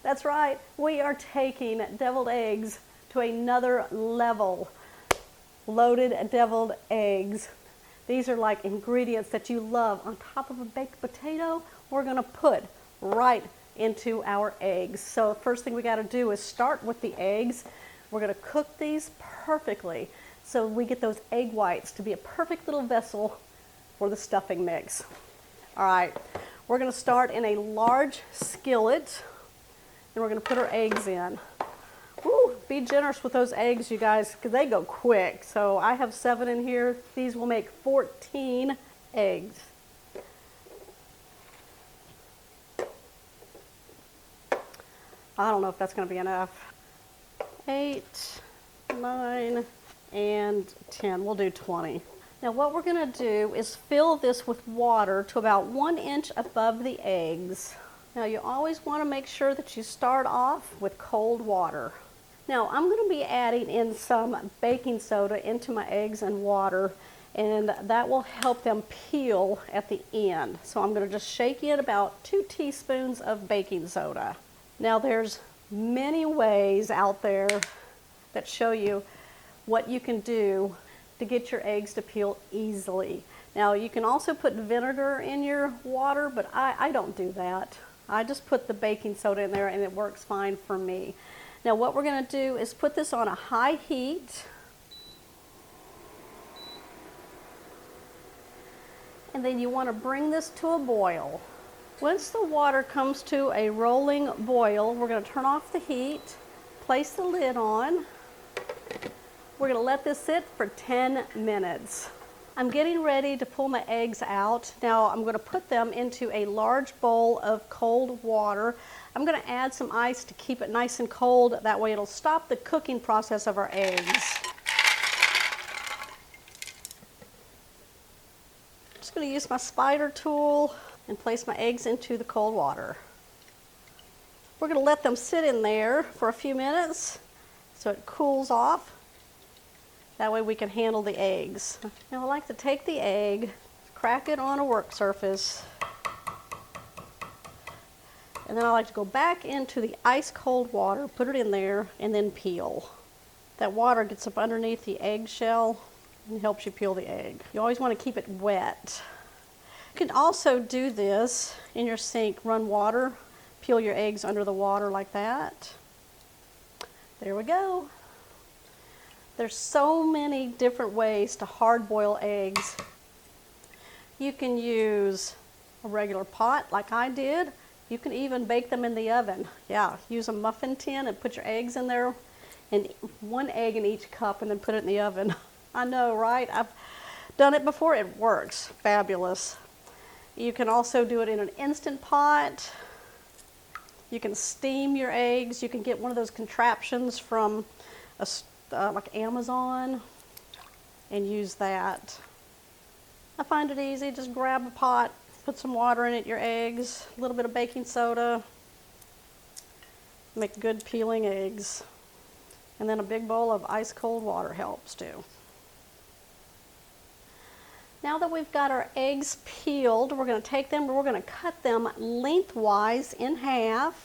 That's right. We are taking deviled eggs to another level. Loaded deviled eggs. These are like ingredients that you love on top of a baked potato. We're going to put right into our eggs. So first thing we got to do is start with the eggs. We're going to cook these perfectly so we get those egg whites to be a perfect little vessel for the stuffing mix. All right, we're going to start in a large skillet and we're going to put our eggs in. Woo, be generous with those eggs, you guys, because they go quick. So I have 7 in here. These will make 14 eggs. I don't know if that's going to be enough. 8, 9, and 10. We'll do 20. Now what we're going to do is fill this with water to about 1 inch above the eggs. Now you always want to make sure that you start off with cold water. Now I'm going to be adding in some baking soda into my eggs and water, and that will help them peel at the end. So I'm going to just shake in about 2 teaspoons of baking soda. Now there's many ways out there that show you what you can do to get your eggs to peel easily. Now you can also put vinegar in your water, but I don't do that. I just put the baking soda in there and it works fine for me. Now what we're going to do is put this on a high heat. And then you want to bring this to a boil. Once the water comes to a rolling boil, we're going to turn off the heat, place the lid on. We're going to let this sit for 10 minutes. I'm getting ready to pull my eggs out. Now I'm going to put them into a large bowl of cold water. I'm going to add some ice to keep it nice and cold. That way it'll stop the cooking process of our eggs. Just going to use my spider tool and place my eggs into the cold water. We're going to let them sit in there for a few minutes so it cools off. That way we can handle the eggs. Now I like to take the egg, crack it on a work surface, and then I like to go back into the ice cold water, put it in there, and then peel. That water gets up underneath the eggshell and helps you peel the egg. You always want to keep it wet. You can also do this in your sink, run water, peel your eggs under the water like that. There we go. There's so many different ways to hard boil eggs. You can use a regular pot like I did. You can even bake them in the oven. Yeah, use a muffin tin and put your eggs in there, and 1 egg in each cup, and then put it in the oven. I know, right? I've done it before. It works. Fabulous. You can also do it in an Instant Pot. You can steam your eggs. You can get one of those contraptions from like Amazon and use that. I find it easy. Just grab a pot, put some water in it, your eggs, a little bit of baking soda. Make good peeling eggs. And then a big bowl of ice cold water helps too. Now that we've got our eggs peeled, we're going to take them, we're going to cut them lengthwise in half.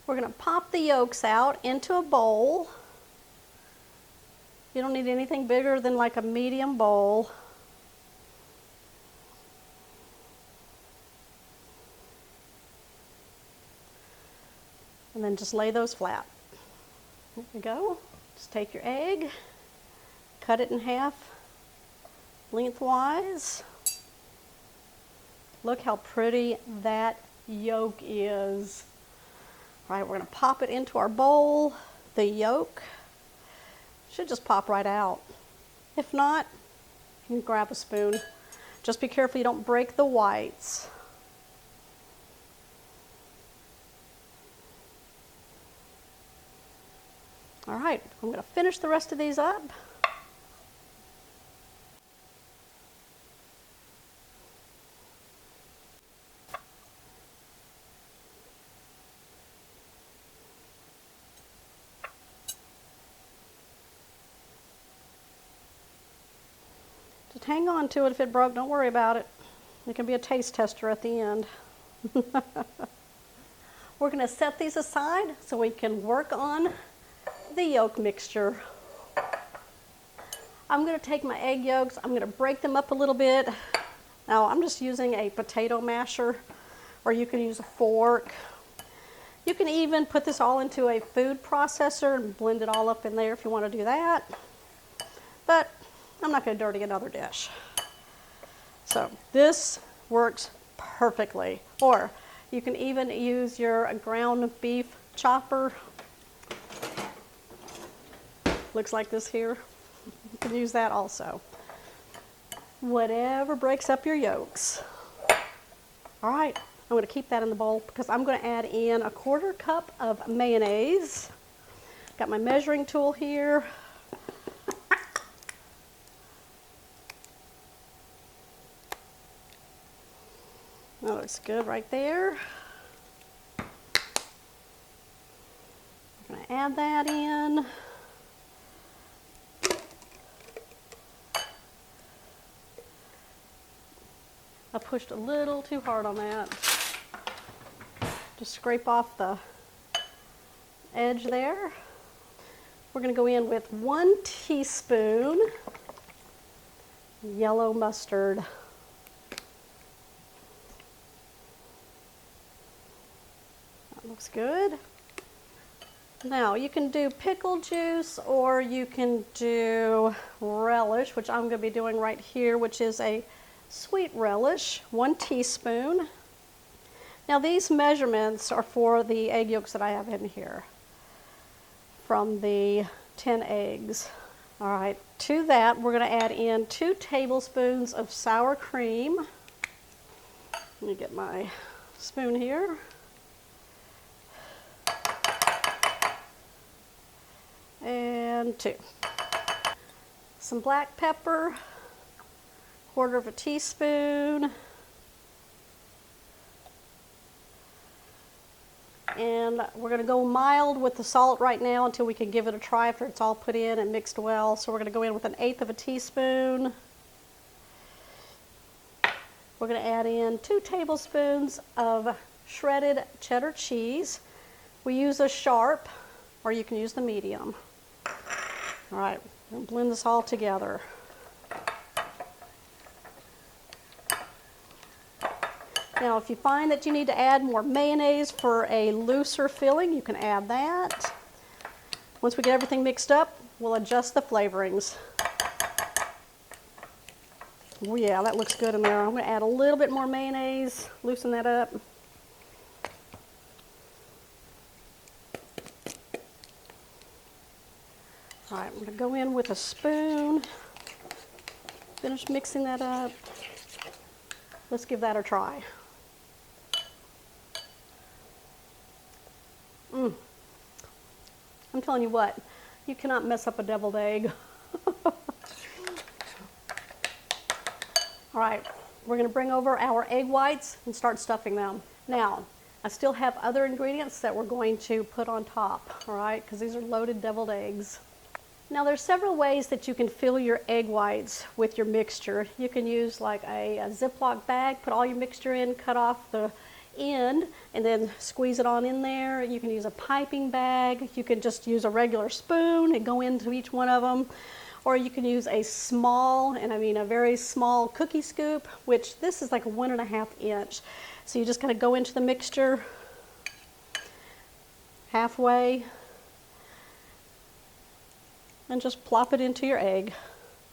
We're going to pop the yolks out into a bowl. You don't need anything bigger than like a medium bowl. And then just lay those flat. There you go. Just take your egg, cut it in half lengthwise. Look how pretty that yolk is. All right, we're going to pop it into our bowl. The yolk should just pop right out. If not, you can grab a spoon. Just be careful you don't break the whites. All right, I'm going to finish the rest of these up. Just hang on to it. If it broke, don't worry about it. It can be a taste tester at the end. We're going to set these aside so we can work on the yolk mixture. I'm going to take my egg yolks, I'm going to break them up a little bit. Now I'm just using a potato masher, or you can use a fork. You can even put this all into a food processor and blend it all up in there if you want to do that. But I'm not going to dirty another dish. So this works perfectly. Or you can even use your ground beef chopper. Looks like this here. You can use that also. Whatever breaks up your yolks. All right, I'm going to keep that in the bowl because I'm going to add in a 1/4 cup of mayonnaise. Got my measuring tool here. That looks good right there. I'm going to add that in. I pushed a little too hard on that. Just scrape off the edge there. We're going to go in with 1 teaspoon yellow mustard. That looks good. Now you can do pickle juice or you can do relish, which I'm going to be doing right here, which is a sweet relish, 1 teaspoon. Now these measurements are for the egg yolks that I have in here from the 10 eggs. All right, to that we're going to add in 2 tablespoons of sour cream. Let me get my spoon here. And 2. Some black pepper. 1/4 teaspoon, and we're going to go mild with the salt right now until we can give it a try after it's all put in and mixed well. So we're going to go in with 1/8 teaspoon. We're going to add in 2 tablespoons of shredded cheddar cheese. We use a sharp, or you can use the medium. All right, we're going to blend this all together. Now, if you find that you need to add more mayonnaise for a looser filling, you can add that. Once we get everything mixed up, we'll adjust the flavorings. Oh yeah, that looks good in there. I'm going to add a little bit more mayonnaise, loosen that up. All right, I'm going to go in with a spoon, finish mixing that up. Let's give that a try. I'm telling you what, you cannot mess up a deviled egg. All right, we're going to bring over our egg whites and start stuffing them. Now, I still have other ingredients that we're going to put on top, all right, because these are loaded deviled eggs. Now, there's several ways that you can fill your egg whites with your mixture. You can use like a Ziploc bag, put all your mixture in, cut off the end, and then squeeze it on in there. You can use a piping bag. You can just use a regular spoon and go into each one of them. Or you can use a small, and I mean a very small cookie scoop, which this is like a 1.5 inch. So you just kind of go into the mixture halfway and just plop it into your egg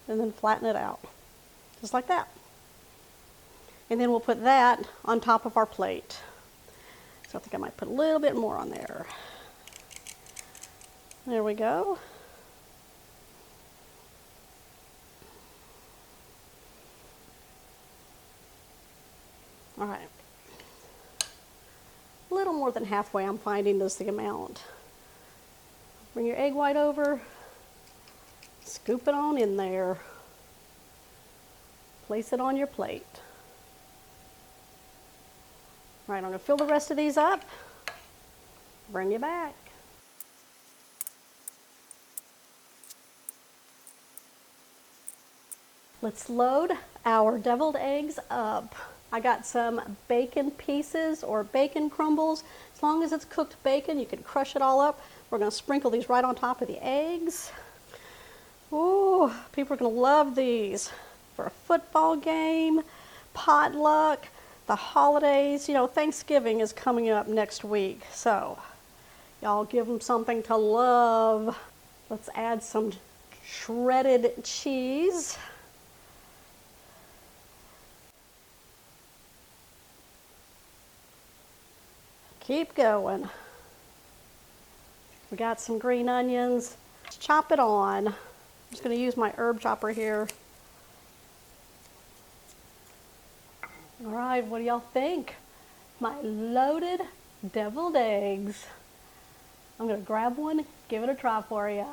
and then flatten it out, just like that. And then we'll put that on top of our plate. So I think I might put a little bit more on there. There we go. All right. A little more than halfway, I'm finding, is the amount. Bring your egg white over, scoop it on in there, place it on your plate. All right, I'm going to fill the rest of these up, bring you back. Let's load our deviled eggs up. I got some bacon pieces or bacon crumbles. As long as it's cooked bacon, you can crush it all up. We're going to sprinkle these right on top of the eggs. Ooh, people are going to love these for a football game, potluck, the holidays. You know, Thanksgiving is coming up next week, so y'all give them something to love. Let's add some shredded cheese. Keep going. We got some green onions. Let's chop it on. I'm just going to use my herb chopper here. All right, what do y'all think? My loaded deviled eggs. I'm going to grab one, give it a try for you.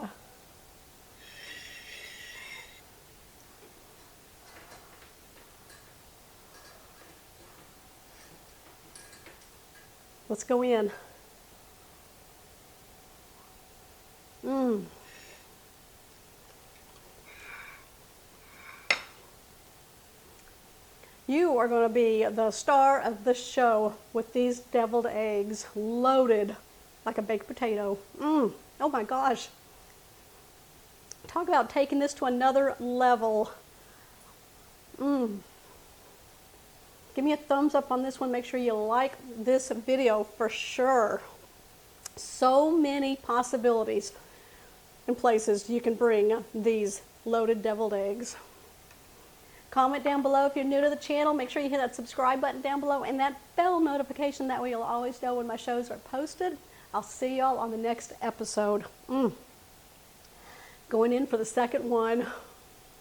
Let's go in. You are going to be the star of the show with these deviled eggs loaded like a baked potato. Oh my gosh. Talk about taking this to another level. Give me a thumbs up on this one. Make sure you like this video for sure. So many possibilities and places you can bring these loaded deviled eggs. Comment down below if you're new to the channel. Make sure you hit that subscribe button down below and that bell notification. That way you'll always know when my shows are posted. I'll see y'all on the next episode. Going in for the second one.